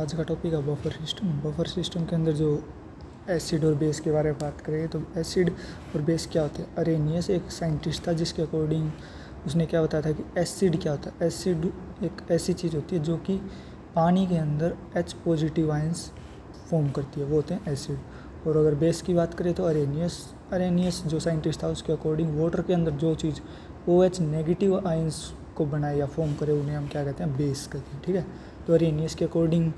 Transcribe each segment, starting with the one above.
आज का टॉपिक है बफर सिस्टम। बफर सिस्टम के अंदर जो एसिड और बेस के बारे में बात करेंगे तो एसिड और बेस क्या होते हैं। अरेनियस एक साइंटिस्ट था जिसके अकॉर्डिंग उसने क्या बताया था कि एसिड क्या होता है। एसिड एक ऐसी चीज़ होती है जो कि पानी के अंदर H पॉजिटिव आयंस फॉर्म करती है, वो होते हैं एसिड। और अगर बेस की बात करें तो अरेनियस जो साइंटिस्ट था उसके अकॉर्डिंग वाटर के अंदर जो चीज़ OH नेगेटिव आयंस को बनाए या फॉर्म करे उन्हें हम क्या कहते हैं, बेस कहते हैं। ठीक है, तो अरेनियस के अकॉर्डिंग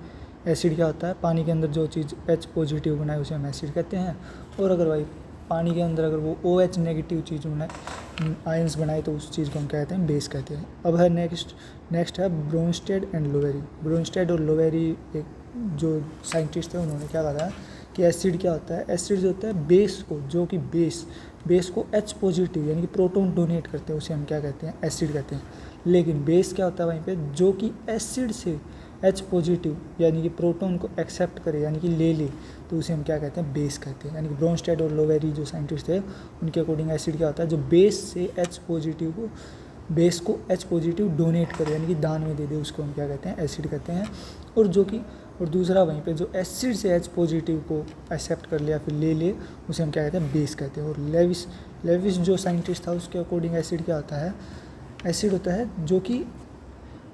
एसिड क्या होता है, पानी के अंदर जो चीज़ H पॉजिटिव बनाए उसे हम एसिड कहते हैं। और अगर भाई पानी के अंदर अगर वो OH नेगेटिव चीज़ बनाए आयंस बनाए तो उस चीज़ को हम क्या कहते हैं, बेस कहते हैं। अब है नेक्स्ट है ब्रोंस्टेड एंड लोवेरी। ब्रोंस्टेड और लोवेरी एक जो साइंटिस्ट थे उन्होंने क्या कहा कि एसिड क्या होता है। एसिड जो होता है बेस को, जो कि बेस को H पॉजिटिव यानी कि प्रोटॉन डोनेट करते हैं उसे हम क्या कहते हैं, एसिड कहते हैं। लेकिन बेस क्या होता है वहीं पे, जो कि एसिड से H पॉजिटिव यानी कि प्रोटॉन को एक्सेप्ट करे यानी कि ले तो उसे हम क्या कहते हैं, बेस कहते हैं। यानी कि ब्रोंस्टेड और लोवेरी जो साइंटिस्ट थे उनके अकॉर्डिंग एसिड क्या होता है, जो बेस से बेस को H पॉजिटिव डोनेट करे यानी कि दान में दे दे, उसको हम क्या कहते हैं, एसिड कहते हैं। और दूसरा वहीं पे जो एसिड से H पॉजिटिव को एक्सेप्ट कर ले या फिर ले उसे हम क्या कहते हैं, बेस कहते हैं। और लेविस जो साइंटिस्ट था उसके अकॉर्डिंग एसिड क्या होता है, एसिड होता है जो कि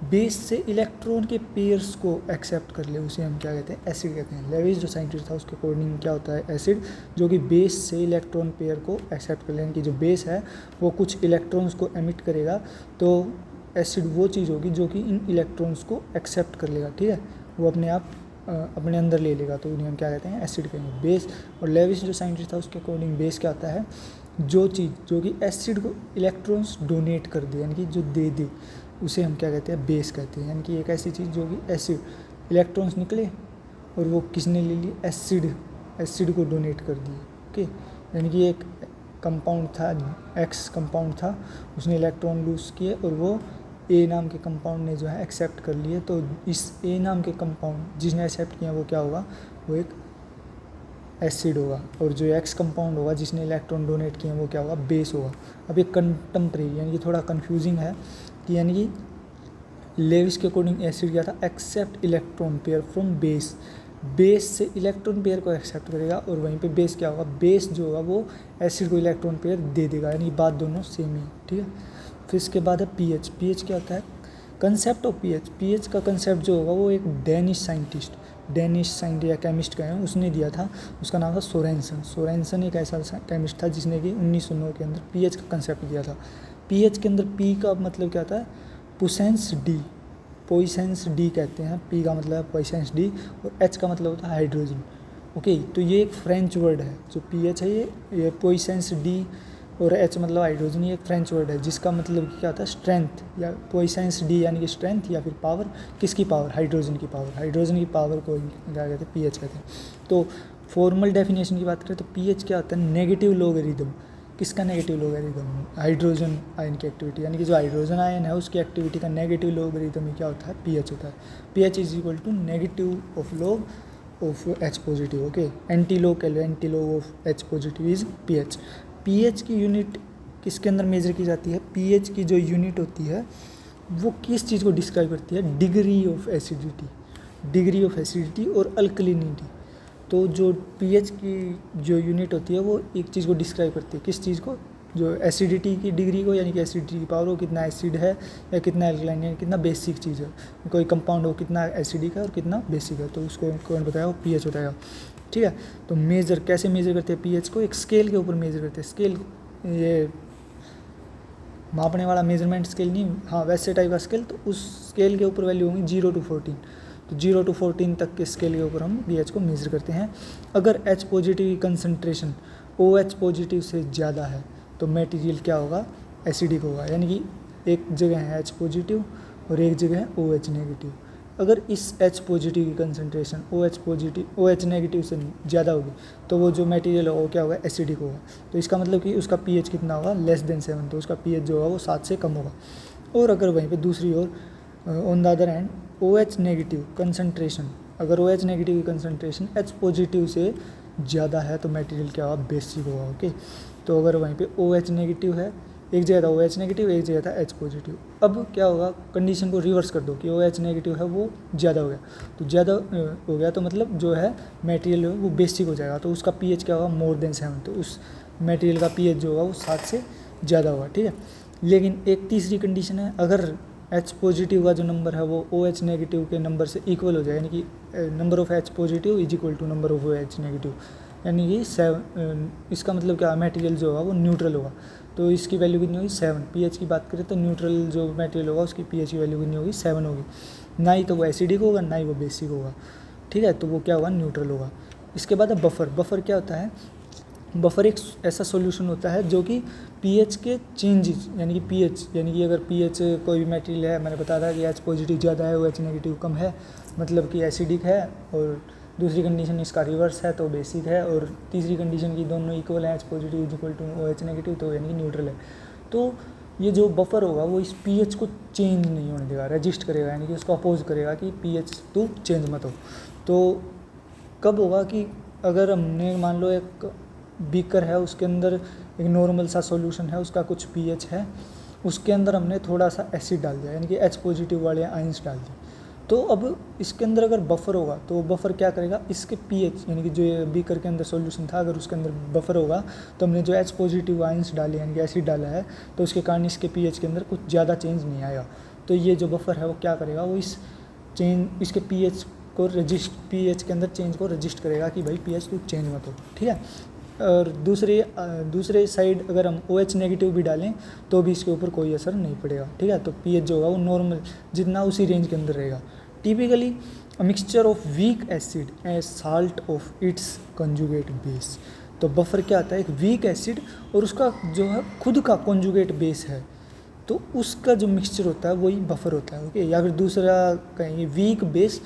बेस से इलेक्ट्रॉन के पेयर्स को एक्सेप्ट कर ले उसे हम क्या कहते हैं, एसिड कहते हैं। लेविस जो साइंटिस्ट था उसके अकॉर्डिंग क्या होता है, एसिड जो कि बेस से इलेक्ट्रॉन पेयर को एक्सेप्ट कर ले, यानी कि जो बेस है वो कुछ इलेक्ट्रॉन्स को एमिट करेगा तो एसिड वो चीज़ होगी जो कि इन इलेक्ट्रॉन्स को एक्सेप्ट कर लेगा। ठीक है, वो अपने आप अपने अंदर ले लेगा तो उन्हें हम क्या कहते हैं, एसिड कहेंगे, बेस। और लेविस जो साइंटिस्ट था उसके अकॉर्डिंग बेस क्या होता है, जो चीज़ जो कि एसिड को इलेक्ट्रॉन्स डोनेट कर दे यानी कि जो दे दे उसे हम क्या कहते हैं, बेस कहते हैं। यानी कि एक ऐसी चीज़ जो कि एसिड इलेक्ट्रॉन्स निकले और वो किसने ले लिए, एसिड को डोनेट कर दिए। ओके, यानी कि एक कंपाउंड था, X कंपाउंड था, उसने इलेक्ट्रॉन लूज किए और वो A नाम के कंपाउंड ने जो है एक्सेप्ट कर लिए। तो इस A नाम के कंपाउंड जिसने एक्सेप्ट किया वो क्या होगा, वो एक एसिड होगा। और जो X कंपाउंड होगा जिसने इलेक्ट्रॉन डोनेट किए वो क्या होगा, बेस होगा। अब ये कंटेम्प्रेरी यानी कि थोड़ा कन्फ्यूजिंग है कि यानी कि लेविस के अकॉर्डिंग एसिड क्या था, accept electron pair from base से इलेक्ट्रॉन पेयर को एक्सेप्ट करेगा। और वहीं पे बेस क्या होगा, बेस जो होगा वो एसिड को इलेक्ट्रॉन पेयर दे देगा, यानी बात दोनों सेम ही। ठीक है, फिर इसके बाद है पीएच क्या होता है, कंसेप्ट ऑफ पीएच का कंसेप्ट जो होगा वो एक डेनिश साइंटिस्ट या केमिस्ट का है, उसने दिया था। उसका नाम था सोरेनसन एक ऐसा केमिस्ट था जिसने कि 1909 के अंदर पीएच का कंसेप्ट दिया था। पीएच के अंदर पी का मतलब क्या होता है, पोइसेंस डी कहते हैं। पी का मतलब है पोइसेंस डी और एच का मतलब होता है हाइड्रोजन। ओके, तो ये एक फ्रेंच वर्ड है जो पीएच है, ये पोइसेंस डी और एच मतलब हाइड्रोजन, ये एक फ्रेंच वर्ड है जिसका मतलब क्या होता है, स्ट्रेंथ या पोइसेंस डी यानी कि स्ट्रेंथ या फिर पावर। किसकी पावर, हाइड्रोजन की पावर को क्या कहते हैं, पीएच कहते हैं। तो फॉर्मल डेफिनेशन की बात करें तो पीएच क्या होता है, नेगेटिव लॉगरिथम। किसका नेगेटिव लॉगरिथम, हाइड्रोजन आयन की एक्टिविटी, यानी कि जो हाइड्रोजन आयन है उसकी एक्टिविटी का नेगेटिव लॉगरिथम ही क्या होता है, पीएच होता है। PH is equal to negative of log of H positive. Okay, anti log of H positive is pH. PH की यूनिट किसके अंदर मेजर की जाती है, पीएच की जो यूनिट होती है वो किस चीज़ को डिस्क्राइब करती है, डिग्री ऑफ एसिडिटी और अल्कलिनिटी। तो जो पीएच की जो यूनिट होती है वो एक चीज़ को डिस्क्राइब करती है, किस चीज़ को, जो एसिडिटी की डिग्री को, यानी कि एसिडिटी की पावर हो, कितना एसिड है या कितना एल्कलाइन है, कितना बेसिक चीज़ है, कोई कंपाउंड हो कितना एसिडिक है और कितना बेसिक है, तो उसको कौन बताया, वो पीएच बताएगा। ठीक है, तो कैसे मेजर करते हैं पीएच को, एक स्केल के ऊपर मेजर करते हैं। स्केल ये मापने वाला मेजरमेंट स्केल नहीं, हाँ वैसे टाइप का स्केल। तो उस स्केल के ऊपर वैल्यू होंगी 0 to 14। तो 0 to 14 तक के स्केल के ऊपर हम पीएच को मेजर करते हैं। अगर H पॉजिटिव की कंसनट्रेशन OH पॉजिटिव से ज़्यादा है तो मटेरियल क्या होगा, एसिडिक होगा। यानी कि एक जगह है H पॉजिटिव और एक जगह है OH नेगेटिव। अगर इस H पॉजिटिव की कंसनट्रेशन OH नेगेटिव से ज़्यादा होगी तो वो जो मटेरियल होगा वो क्या होगा, एसिडिक होगा। तो इसका मतलब कि उसका पीएच कितना होगा, लेस देन 7, तो उसका पीएच जो होगा वो 7 से कम होगा। और अगर वहीं पे दूसरी ओर on the other hand OH negative concentration, अगर OH नेगेटिव की कंसनट्रेशन H पॉजिटिव से ज़्यादा है तो मटेरियल क्या होगा, बेसिक होगा। ओके, तो अगर वहीं पे OH नेगेटिव है एक जगह था OH नेगेटिव, एक जगह था H पॉजिटिव। अब क्या होगा, कंडीशन को रिवर्स कर दो कि OH नेगेटिव है वो ज़्यादा हो गया, तो ज़्यादा हो गया तो मतलब जो है मटेरियल वो बेसिक हो जाएगा, तो उसका pH क्या होगा, मोर देन 7, तो उस मटेरियल का pH जो होगा वो 7 से ज़्यादा होगा, ठीक है। लेकिन एक तीसरी कंडीशन है, अगर H पॉजिटिव का जो नंबर है वो OH नेगेटिव के नंबर से इक्वल हो जाए, यानी कि number of H positive is equal to number of OH negative, यानी कि 7, इसका मतलब क्या, मटेरियल जो होगा वो न्यूट्रल होगा, तो इसकी वैल्यू कितनी होगी 7। pH की बात करें तो न्यूट्रल जो मटेरियल होगा उसकी pH की वैल्यू कितनी होगी 7 होगी, ना ही तो वो एसिडिक होगा ना ही वो बेसिक होगा, ठीक है, तो वो क्या होगा, न्यूट्रल होगा। इसके बाद है बफर। बफर क्या होता है, बफर एक ऐसा सॉल्यूशन होता है जो कि pH के चेंजेस, यानी कि pH, यानी कि अगर pH कोई भी मटेरियल है, मैंने बताया था कि H पॉजिटिव ज़्यादा है OH नेगेटिव कम है, मतलब कि एसिडिक है, और दूसरी कंडीशन इसका रिवर्स है तो बेसिक है, और तीसरी कंडीशन की दोनों इक्वल है, H positive is equal to OH negative, तो यानी कि न्यूट्रल है। तो ये जो बफर होगा वो इस pH को चेंज नहीं होने देगा, रजिस्ट करेगा, यानी कि उसको अपोज करेगा कि pH तो चेंज मत हो। तो कब होगा कि अगर हमने मान लो एक बीकर है, उसके अंदर एक नॉर्मल सा सॉल्यूशन है, उसका कुछ pH है, उसके अंदर हमने थोड़ा सा एसिड डाल दिया, यानी कि H पॉजिटिव वाले आयंस डाल दिए, तो अब इसके अंदर अगर बफर होगा तो बफर क्या करेगा, इसके pH, यानी कि जो ये बीकर के अंदर सॉल्यूशन था, अगर उसके अंदर बफर होगा तो हमने जो H पॉजिटिव आयंस डाले, यानी कि एसिड डाला है, तो उसके कारण इसके pH के अंदर कुछ ज़्यादा चेंज नहीं आएगा। तो ये जो बफर है वो क्या करेगा, वो इस चेंज, इसके pH को pH के अंदर चेंज को रजिस्ट करेगा कि भाई pH तो चेंज मत हो, ठीक है। और दूसरे साइड अगर हम OH नेगेटिव भी डालें तो भी इसके ऊपर कोई असर नहीं पड़ेगा, ठीक है। तो pH जो होगा वो नॉर्मल जितना उसी रेंज के अंदर रहेगा। Typically a mixture of weak acid and salt of its conjugate base. तो बफर क्या आता है, एक वीक एसिड और उसका जो है खुद का कंजुगेट बेस है, तो उसका जो मिक्सचर होता है वही बफर होता है, ओके। या फिर दूसरा कहेंगे वीक बेस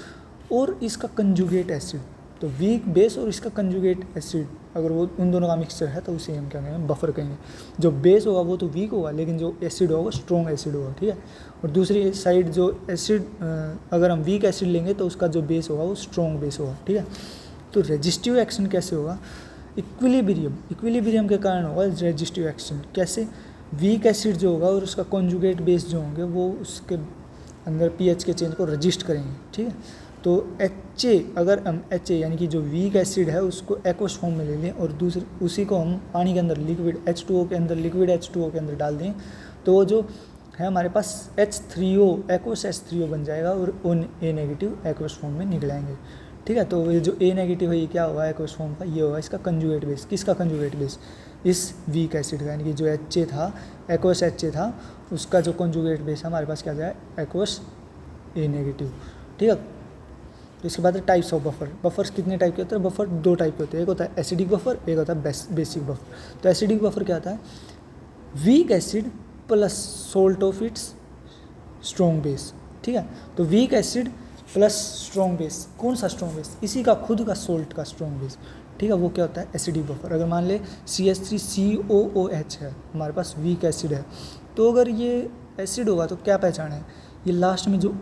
और इसका कंजुगेट एसिड, तो वीक बेस और इसका कंजुगेट एसिड अगर वो उन दोनों का मिक्सचर है तो उसे हम क्या कहेंगे, बफर कहेंगे। जो बेस होगा वो तो वीक होगा, लेकिन जो एसिड होगा स्ट्रॉन्ग एसिड होगा, ठीक है। और दूसरी साइड जो एसिड, अगर हम वीक एसिड लेंगे तो उसका जो बेस होगा वो स्ट्रॉन्ग बेस होगा, ठीक है। तो रेजिस्टिव एक्शन कैसे होगा, इक्विलिब्रियम के कारण होगा रेजिस्टिव एक्शन। कैसे, वीक एसिड जो होगा और उसका कॉन्जुगेट बेस जो होंगे वो उसके अंदर pH के चेंज को रजिस्ट करेंगे, ठीक है। तो HA, अगर हम HA यानी कि जो वीक एसिड है उसको एक्वस फॉर्म में ले लें और दूसरे उसी को हम पानी के अंदर लिक्विड H2O के अंदर, लिक्विड H2O के अंदर डाल दें, तो वो जो है हमारे पास H3O, एक्वस H3O बन जाएगा और A नेगेटिव एक्वस फॉर्म में निकलाएंगे, ठीक है। तो ये जो A नेगेटिव है ये क्या होगा एक्वस फॉर्म का, ये होगा इसका कंजुगेट बेस। किसका कंजुगेट बेस, इस वीक एसिड का, यानी कि जो HA था, एक्वस HA था, उसका जो कंजुगेट बेस है हमारे पास क्या जाए, एक्वस A नेगेटिव, ठीक है। तो इसके बाद टाइप्स ऑफ बफर। बफर्स कितने टाइप के होते हैं, बफर दो टाइप के होते हैं, एक होता है एसिडिक बफर, एक होता है बेसिक बफर। तो एसिडिक बफर क्या होता है, weak acid plus salt of its strong base, ठीक है। तो weak acid plus strong base, कौन सा स्ट्रॉन्ग बेस, इसी का खुद का सोल्ट का स्ट्रॉन्ग बेस, ठीक है, वो क्या होता है एसिडिक बफर। अगर मान ले CH3COOH है, हमारे पास वीक एसिड है, तो अगर ये एसिड होगा तो क्या पहचान है, ये लास्ट में जो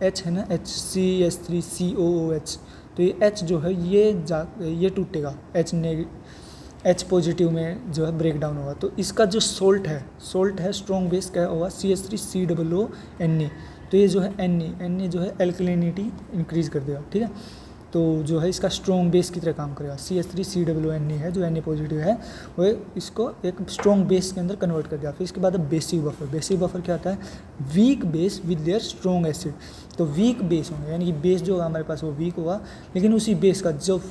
H है ना, CH3COOH, तो ये H जो है ये टूटेगा, H पॉजिटिव में जो है ब्रेक डाउन होगा, तो इसका जो सोल्ट है स्ट्रॉन्ग बेस क्या होगा, CH3COONA, तो ये जो है Na जो है एल्कलिनिटी इंक्रीज कर देगा, ठीक है। तो जो है इसका स्ट्रॉन्ग बेस की तरह काम करेगा। CH3COONA है जो Na पॉजिटिव है, वो इसको एक स्ट्रॉन्ग बेस के अंदर कन्वर्ट कर दिया। फिर इसके बाद बेसिक बफर। बेसिक बफर क्या होता है, weak base with their strong acid. तो वीक बेस होंगे, यानी कि बेस जो होगा हमारे पास वो वीक होगा, लेकिन उसी बेस का जो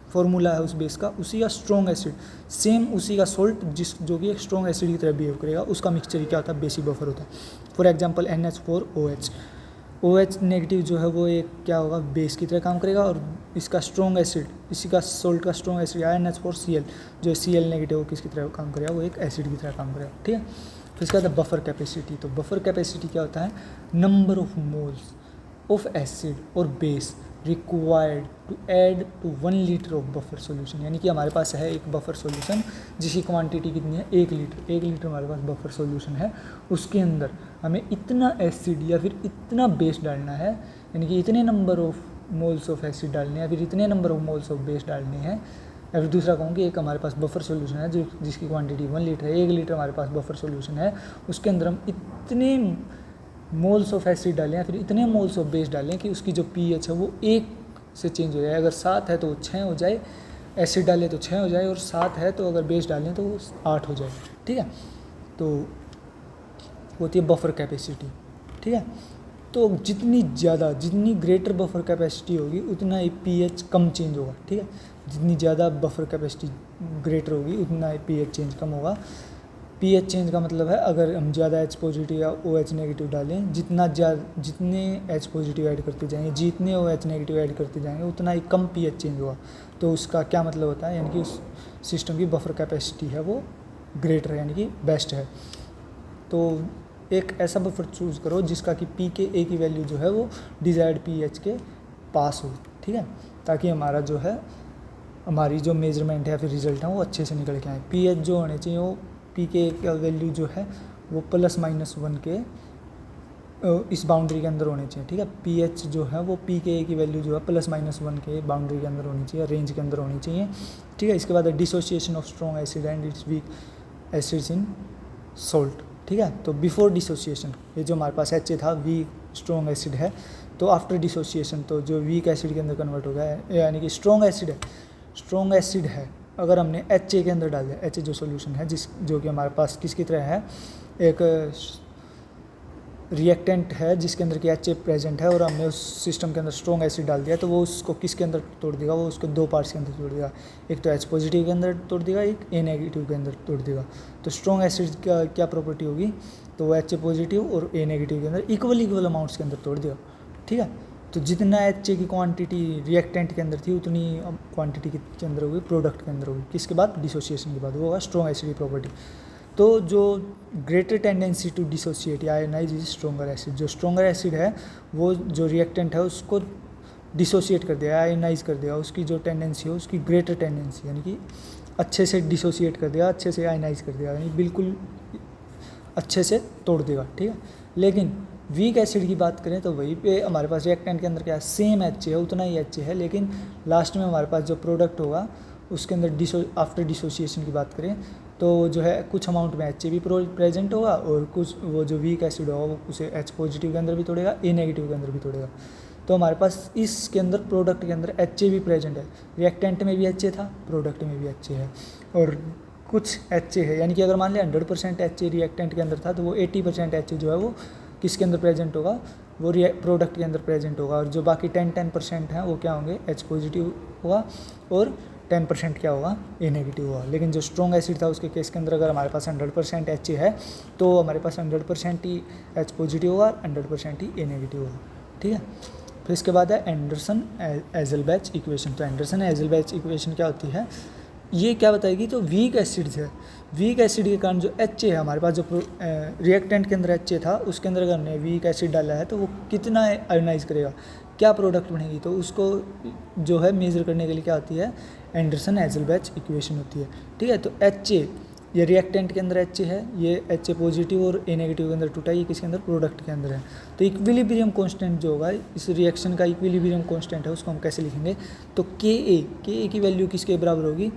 फॉर्मूला है उस बेस का, उसी का स्ट्रॉन्ग एसिड, सेम उसी का सोल्ट जो कि एक स्ट्रॉन्ग एसिड की तरह बिहेव करेगा, उसका मिक्सचर क्या होता है, बेसिक बफर होता है। For example NH4OH, OH negative जो है वो एक क्या होगा, बेस की तरह काम करेगा, और इसका स्ट्रॉन्ग एसिड, इसी का सोल्ट का स्ट्रॉन्ग एसिड NH4Cl जो Cl नेगेटिव वो किसकी तरह काम करेगा, वो एक एसिड की तरह काम करेगा, ठीक है। फिर इसके बाद बफर कैपेसिटी। तो बफर कैपेसिटी क्या होता है, number of moles of acid और base required to add to 1 litre of buffer solution. यानी कि हमारे पास है एक बफर सॉल्यूशन जिसकी क्वांटिटी कितनी है, 1 लीटर। 1 लीटर हमारे पास बफर सॉल्यूशन है, उसके अंदर हमें इतना एसिड या फिर इतना बेस डालना है, यानी कि इतने number of moles of acid डालने हैं, फिर इतने number of moles of base डालने हैं या फिर दूसरा कहूँ कि एक हमारे पास बफर सॉल्यूशन है जिसकी क्वांटिटी 1 लीटर है, 1 लीटर हमारे पास बफर सॉल्यूशन है, उसके अंदर हम इतने मोल्स ऑफ एसिड डालें या फिर इतने मोल्स ऑफ बेस डालें कि उसकी जो पीएच है वो 1 से चेंज हो जाए। अगर 7 है तो वो 6 हो जाए, एसिड डालें तो 6 हो जाए, और 7 है तो अगर बेस डालें तो वो 8 हो जाए। ठीक है, तो होती है बफर कैपेसिटी। ठीक है, तो जितनी ग्रेटर बफर कैपेसिटी होगी उतना ही पीएच कम चेंज होगा। ठीक है, जितनी ज़्यादा बफर कैपेसिटी ग्रेटर होगी उतना ही पीएच चेंज कम होगा। पीएच चेंज का मतलब है अगर हम ज़्यादा एच पॉजिटिव या ओ एच नेगेटिव डालें, जितने एच पॉजिटिव ऐड करते जाएंगे, जितने ओ एच नेगेटिव ऐड करते जाएंगे उतना ही कम पीएच चेंज होगा। तो उसका क्या मतलब होता है, यानी कि उस सिस्टम की बफर कैपेसिटी है वो ग्रेटर है, यानी कि बेस्ट है। तो एक ऐसा बफर चूज़ करो जिसका कि पी के ए की वैल्यू जो है वो डिज़ायर्ड पीएच के पास हो। ठीक है, ताकि हमारा जो है हमारी जो मेजरमेंट है या फिर रिजल्ट है वो अच्छे से निकल के आए। पीएच जो होने चाहिए वो पी के का वैल्यू जो है वो ±1 के इस बाउंड्री के अंदर होने चाहिए। ठीक है, पीएच जो है वो पी के की वैल्यू जो है +-1 के बाउंड्री के अंदर होनी चाहिए, रेंज के अंदर होनी चाहिए। ठीक है, इसके बाद dissociation of strong acid and it's weak acids in salt. ठीक है, तो बिफोर डिसोसिएशन ये जो हमारे पास एच था वीक स्ट्रॉन्ग एसिड है, तो आफ्टर डिसोसिएशन तो जो वीक एसिड के अंदर कन्वर्ट हो गया है, यानी कि स्ट्रॉन्ग एसिड है अगर हमने एच के अंदर डाल दिया, एच जो सोल्यूशन है जो कि हमारे पास किसकी तरह है, एक रिएक्टेंट है जिसके अंदर कि एच प्रेजेंट है, और हमने उस सिस्टम के अंदर स्ट्रॉन्ग एसिड डाल दिया, तो वो उसको किसके अंदर तोड़ देगा, वो उसको 2 पार्ट्स के अंदर तोड़ देगा। एक तो एच पॉजिटिव के अंदर तोड़ देगा, एक ए नेगेटिव के अंदर तोड़ देगा। तो स्ट्रॉन्ग एसिड का क्या प्रॉपर्टी होगी, तो वो एच पॉजिटिव और ए नेगेटिव के अंदर इक्वल अमाउंट्स के अंदर तोड़ देगा। ठीक है, तो जितना एच की क्वांटिटी रिएक्टेंट के अंदर थी उतनी क्वांटिटी के अंदर होगी प्रोडक्ट के अंदर होगी, किसके बाद, डिसोसिएशन के बाद, वो होगा स्ट्रॉन्ग एसिड की प्रॉपर्टी। तो जो ग्रेटर टेंडेंसी टू डिसोसिएट या आयनाइज इज स्ट्रॉन्गर एसिड, जो स्ट्रॉन्गर एसिड है वो जो रिएक्टेंट है उसको डिसोसिएट कर देगा, आयनाइज कर देगा, उसकी जो टेंडेंसी है उसकी ग्रेटर टेंडेंसी, यानी कि अच्छे से डिसोसिएट कर देगा, अच्छे से आयनाइज कर देगा, यानी बिल्कुल अच्छे से तोड़ देगा। ठीक है, लेकिन वीक एसिड की बात करें तो वहीं पे हमारे पास रिएक्टेंट के अंदर क्या है, सेम एच है, उतना ही एच है, लेकिन लास्ट में हमारे पास जो प्रोडक्ट होगा उसके अंदर आफ्टर डिसोसिएशन की बात करें तो जो है कुछ अमाउंट में एच भी प्रेजेंट होगा, और कुछ वो जो वीक एसिड होगा वो उसे एच पॉजिटिव के अंदर भी तोड़ेगा, ए नेगेटिव के अंदर भी तोड़ेगा। तो हमारे पास इसके अंदर प्रोडक्ट के अंदर एच भी प्रेजेंट है, रिएक्टेंट में भी एच था, प्रोडक्ट में भी एच है, और कुछ एच है, यानी कि अगर मान लिया 100% एच रिएक्टेंट के अंदर था तो वो 80% एच जो है वो किसके अंदर प्रेजेंट होगा, वो प्रोडक्ट के अंदर प्रेजेंट होगा, और जो बाकी 10% हैं वो क्या होंगे, एच पॉजिटिव होगा, और 10% क्या होगा, ए नेगेटिव होगा। लेकिन जो स्ट्रॉन्ग एसिड था उसके केस के अंदर अगर हमारे पास 100% एच है तो हमारे पास 100% ही एच पॉजिटिव होगा, 100% ही ए नेगेटिव होगा। ठीक है, फिर इसके बाद है एंडरसन एज़ेल्बैच इक्वेशन। तो एंडरसन एज़ेल्बैच इक्वेशन क्या होती है, ये क्या बताएगी, तो वीक एसिड्स है, वीक एसिड के कारण जो एच है हमारे पास, जो रिएक्टेंट के अंदर एच था उसके अंदर अगर हमने वीक एसिड डाला है तो वो कितना आयोनाइज करेगा, क्या प्रोडक्ट बनेगी, तो उसको जो है मेज़र करने के लिए क्या होती है, एंडरसन एज़ेल्बैच इक्वेशन होती है। ठीक है, तो एच ये रिएक्टेंट के अंदर एच है, ये एच पॉजिटिव और ए नेगेटिव के अंदर टूटा, ये किसके अंदर, प्रोडक्ट के अंदर है। तो इक्विलिब्रियम कांस्टेंट जो होगा इस रिएक्शन का, इक्विलिब्रियम कांस्टेंट है, उसको हम कैसे लिखेंगे, तो के ए की वैल्यू किसके बराबर होगी,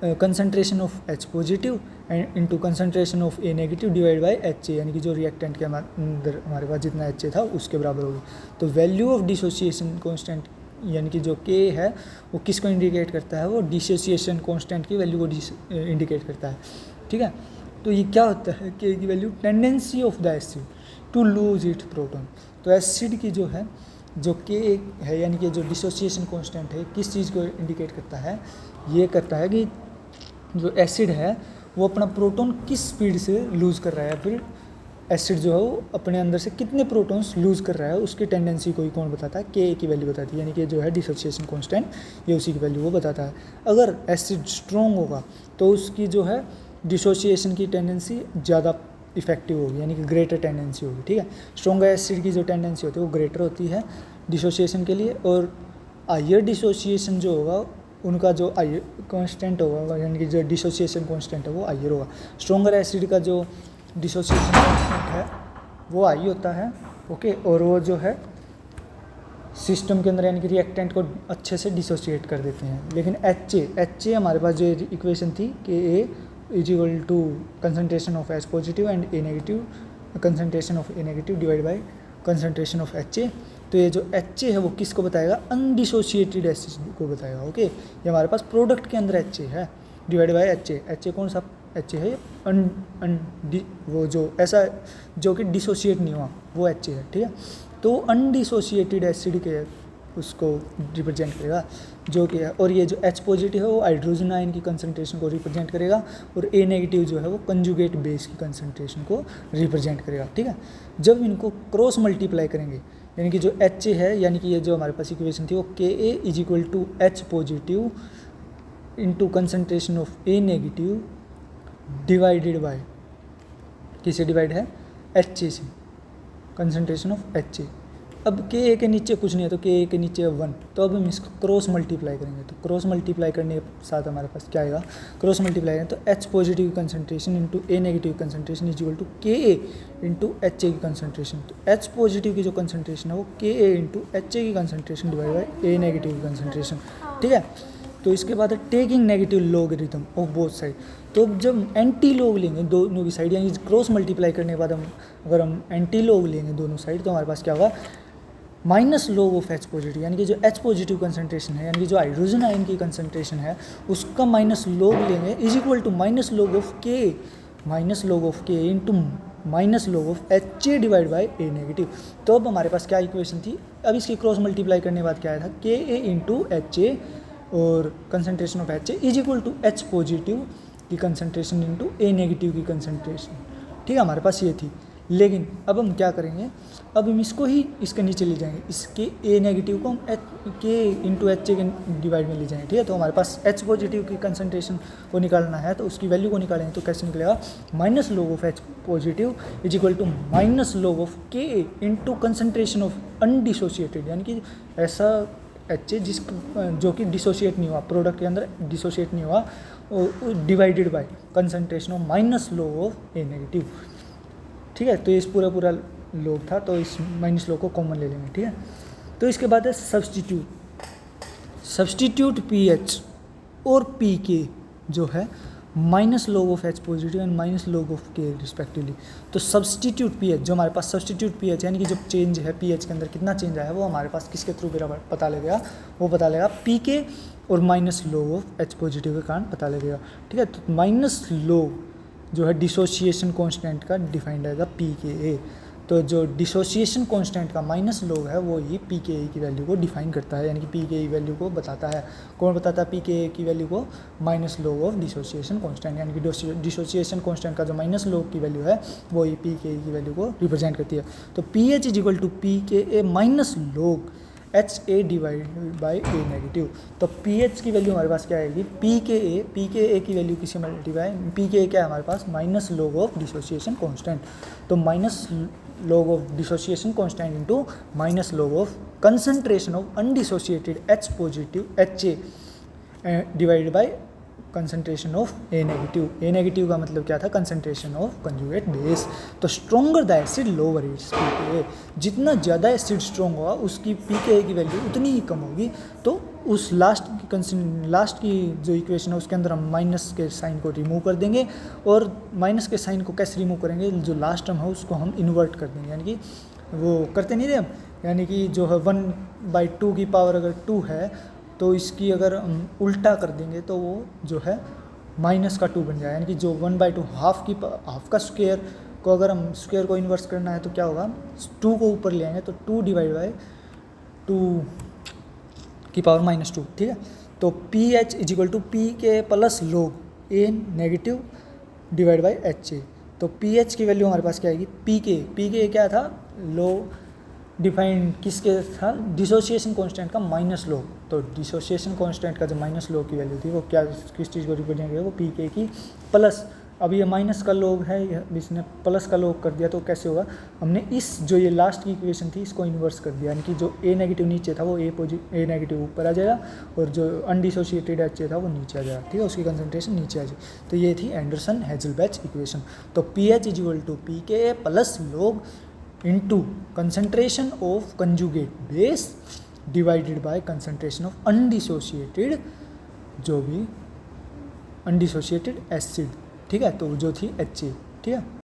concentration of H positive and into concentration of A negative divide by H, यानी कि जो रिएक्टेंट के अंदर हमारे पास जितना एच था उसके बराबर होगी। तो वैल्यू ऑफ डिसोसिएशन कांस्टेंट यानी कि जो के है वो किसको इंडिकेट करता है, वो डिसोसिएशन कांस्टेंट की वैल्यू को इंडिकेट करता है। ठीक है, तो ये क्या होता है, के की value tendency of the acid to lose it proton. तो एसिड की जो है जो के है यानी कि जो डिसोसिएशन कांस्टेंट है किस चीज़ को इंडिकेट करता है, ये करता है कि जो एसिड है वो अपना प्रोटॉन किस स्पीड से लूज़ कर रहा है, फिर एसिड जो है वो अपने अंदर से कितने प्रोटॉन्स लूज़ कर रहा है, उसकी टेंडेंसी को ही कौन बताता है, के की वैल्यू बताती है, यानी कि जो है डिसोसिएशन कांस्टेंट ये उसी की वैल्यू वो बताता है। अगर एसिड स्ट्रॉन्ग होगा तो उसकी जो है डिसोसिएशन की टेंडेंसी ज़्यादा इफेक्टिव होगी, यानी कि ग्रेटर टेंडेंसी होगी। ठीक है, स्ट्रॉन्ग एसिड की जो टेंडेंसी होती है वो ग्रेटर होती है डिसोसिएशन के लिए, और हायर डिसोसिएशन जो होगा उनका जो हायर कांस्टेंट होगा, यानी कि जो डिसोसिएशन कांस्टेंट है वो हायर होगा। स्ट्रॉन्गर एसिड का जो डिसोसिएशन कांस्टेंट है वो हाई होता है, ओके, और वो जो है सिस्टम के अंदर यानी कि रिएक्टेंट को अच्छे से डिसोशिएट कर देते हैं। लेकिन एच ए हमारे पास जो इक्वेशन थी कि A is equal to concentration of H positive and A negative, concentration of A negative divide by concentration of H A. तो ये जो एच ए है वो किसको बताएगा, अनडिसोशिएटेड एसिड को बताएगा। ओके, ये हमारे पास प्रोडक्ट के अंदर एच ए है divide by H A. H A कौन सा एच ए है, वो जो ऐसा जो कि डिसोशिएट नहीं हुआ वो एच ए है, ठीक है। तो अनडिसोशिएटेड एसिड के उसको रिप्रेजेंट करेगा जो कि है, और ये जो H पॉजिटिव है वो हाइड्रोजन आयन की कंसंट्रेशन को रिप्रेजेंट करेगा, और A नेगेटिव जो है वो कंजुगेट बेस की कंसंट्रेशन को रिप्रेजेंट करेगा, ठीक है। जब इनको क्रॉस मल्टीप्लाई करेंगे यानी कि जो H है, यानी कि ये जो हमारे पास इक्वेशन थी वो Ka is equal to H positive into concentration of A negative divided by, किसे डिवाइड है, HA से, कंसंट्रेशन ऑफ HA। अब Ka के नीचे कुछ नहीं है तो Ka के नीचे 1, तो अब हम इसको क्रॉस मल्टीप्लाई करेंगे। तो क्रॉस मल्टीप्लाई करने के साथ हमारे पास क्या आएगा, क्रॉस मल्टीप्लाई करें तो H positive concentration into A negative concentration is equal to Ka into HA की कंसंट्रेशन। तो H पॉजिटिव की जो कंसंट्रेशन है वो Ka इंटू HA की concentration divide by A negative की कंसंट्रेशन, ठीक है। तो इसके बाद है taking negative logarithm of both side. तो जब एंटी लॉग लेंगे दोनों की साइड, यानी क्रॉस मल्टीप्लाई करने के बाद अगर हम एंटी लॉग लेंगे दोनों साइड तो हमारे पास क्या होगा, minus log of H positive, यानी कि जो H पॉजिटिव कंसंट्रेशन है यानी कि जो हाइड्रोजन आयन की कंसंट्रेशन है उसका माइनस लॉग लेंगे is equal to minus log of K into minus log of HA divide by A negative. तो अब हमारे पास क्या इक्वेशन थी, अब इसकी क्रॉस मल्टीप्लाई करने के बाद क्या आया था, Ka इंटू HA और concentration of HA is equal to H positive की कंसंट्रेशन इंटू A नेगेटिव की कंसंट्रेशन, ठीक है। हमारे पास ये थी, लेकिन अब हम क्या करेंगे, अब हम इसको ही इसके नीचे ले जाएंगे, इसके A नेगेटिव को हम K इंटू HA के डिवाइड में ले जाएंगे, ठीक है। तो हमारे पास H पॉजिटिव की कंसंट्रेशन को निकालना है तो उसकी वैल्यू को निकालेंगे तो कैसे निकलेगा, minus log of H positive is equal to minus log of Ka into concentration of undissociated, यानी कि ऐसा HA जो कि डिसोशिएट नहीं हुआ, प्रोडक्ट के अंदर डिसोशिएट नहीं हुआ, divided by concentration of minus log of A negative, ठीक है। तो इस पूरा लॉग था तो इस माइनस लॉग को कॉमन ले लेंगे, ठीक है। तो इसके बाद है सब्सटीट्यूट pH और pK जो है minus log of H positive and minus log of K respectively. तो सब्सटीट्यूट pH, जो हमारे पास सब्सटीट्यूट pH यानी कि जो चेंज है pH के अंदर कितना चेंज आया है वो हमारे पास किसके थ्रू पता लगेगा, वो पता लगेगा pK और minus log of H positive के कारण पता लगेगा, ठीक है। तो माइनस लॉग जो है डिसोसिएशन कांस्टेंट का डिफाइंड आएगा pKa। तो जो डिसोसिएशन कांस्टेंट का माइनस लॉग है वो ही pKa की वैल्यू को डिफाइन करता है, यानी कि pKa वैल्यू को बताता है। कौन बताता है pKa की वैल्यू को, minus log of dissociation constant, यानी कि डिसोसिएशन कांस्टेंट का जो माइनस लॉग की वैल्यू है वो ही pKa की वैल्यू को रिप्रेजेंट करती है। तो pH is equal to pKa minus log HA divide by A negative. तो pH की वैल्यू हमारे पास क्या आएगी, pKa की वैल्यू किसी मल्टीप्लाई, pKa क्या है हमारे पास, minus log of dissociation constant. तो minus log of dissociation constant into minus log of concentration of undissociated H positive HA divide by concentration of A negative का मतलब क्या था, कंसंट्रेशन ऑफ कंजुगेट बेस। तो stronger the acid lower its pKa, जितना ज़्यादा acid strong होगा उसकी pKa की वैल्यू उतनी ही कम होगी। तो उस लास्ट की जो इक्वेशन है उसके अंदर हम माइनस के साइन को रिमूव कर देंगे, और माइनस के साइन को कैसे रिमूव करेंगे, जो लास्ट टर्म है उसको हम इन्वर्ट कर देंगे, यानी कि वो करते नहीं थे हम, यानी कि जो है 1/2 की पावर अगर 2 है तो इसकी अगर हम उल्टा कर देंगे तो वो जो है माइनस का 2 बन जाएगा, यानी कि जो 1/2 हाफ का स्क्वायर को अगर हम स्क्वायर को इन्वर्स करना है तो क्या होगा, 2 को ऊपर ले आएंगे तो 2 डिवाइड बाई 2 की पावर -2, ठीक है। तो pH is equal to pK plus log A negative divide by HA। तो pH की वैल्यू हमारे पास क्या आएगी, pK क्या था, लो डिफाइंड किसके था, डिसोसिएशन कांस्टेंट का माइनस लॉग। तो डिसोसिएशन कांस्टेंट का जो माइनस लॉग की वैल्यू थी वो क्या, किस चीज़ को रिप्रेजेंट करेगा, वो pK की प्लस, अब ये माइनस का लॉग है, इसने प्लस का लॉग कर दिया तो कैसे होगा, हमने इस जो ये लास्ट की इक्वेशन थी इसको इन्वर्स कर दिया, यानी कि जो A नेगेटिव नीचे था वो A नेगेटिव ऊपर आ जाएगा और जो अनडिसोशिएटेड HA था वो नीचे आ जाएगा, ठीक है, उसकी कंसंट्रेशन नीचे आ जाएगी। तो ये थी एंडरसन हेजलबैच इक्वेशन। तो pH is equal to pKa plus log into concentration of conjugate base divided by concentration of undissociated, जो भी अनडिसोशिएटेड एसिड, ठीक है, तो जो थी HA, ठीक है।